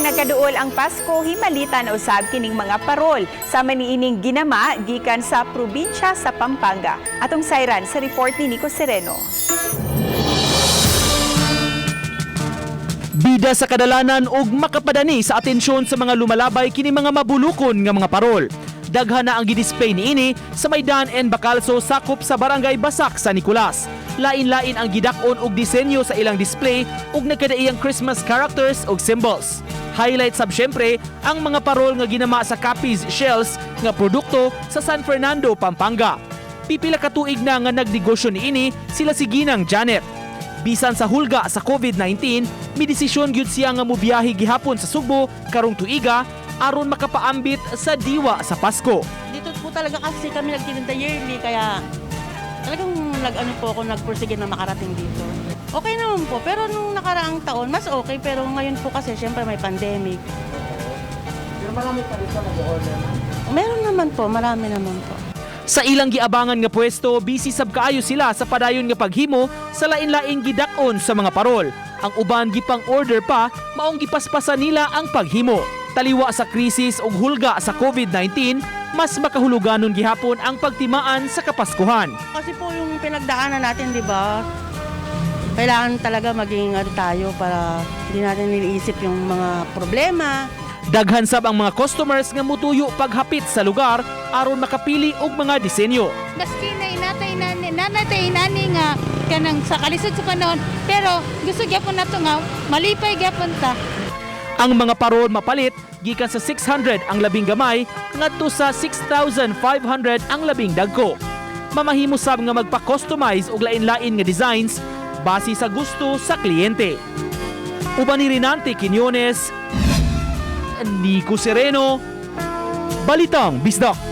Samtang nagkaduol ang Pasko, himalitan usab kining mga parol sa maniining ginama gikan sa probinsya sa Pampanga. Atong sayran sa report ni Nico Sereno. Bida sa kadalanan ug makapadani sa atensyon sa mga lumalabay kini mga mabulukon nga mga parol. Daghan na ang gidisplay niini sa Maydan and Bacalso sakop sa Barangay Basak sa Nicolas. Lain-lain ang gidakon og disenyo sa ilang display ug nagkadaiyang Christmas characters ug symbols. Highlight sab syempre ang mga parol nga ginama sa Capiz shells nga produkto sa San Fernando, Pampanga. Pipila ka tuig na nga nagnegosyo niini sila si Ginang Janet. Bisan sa hulga sa COVID-19, may desisyon gyud siya nga mobiyahe gihapon sa Sugbo karong tuiga aron makapaambit sa diwa sa Pasko. Dito po talaga kasi kami nagtitinda yearly kaya talagang nagpursige na makarating dito. Okay naman po, pero nung nakaraang taon, mas okay. Pero ngayon po kasi, syempre may pandemic. Pero marami pa dito nag-order na? Meron naman po, marami naman po. Sa ilang giabangan nga pwesto, busy sab kaayo sila sa padayon nga paghimo sa lain-laing gidakon sa mga parol. Ang uban gipang order pa, maong gipaspasan nila ang paghimo. Taliwa sa krisis ug hulga sa COVID-19, mas makahuluganon gihapon ang pagtimaan sa Kapaskuhan. Kasi po yung pinagdaanan natin, di ba? Kailangan talaga maging tayo para hindi natin iniisip yung mga problema. Daghan sab ang mga customers nga mutuyo paghapit sa lugar aron makapili og mga disenyo. Maski nanatay nani nga kanang sa kalisod sa panahon, pero gusto gyapon nato nga malipay gyapon ta. Ang mga parol mapalit gikan sa 600 ang labing gamay ngadto sa 6,500 ang labing dagko. Mamahimo sab nga magpa-customize og lain-lain nga designs base sa gusto sa kliyente. Uban ni Rinante Quiñones, Nico Sereno, Balitang Bisdak.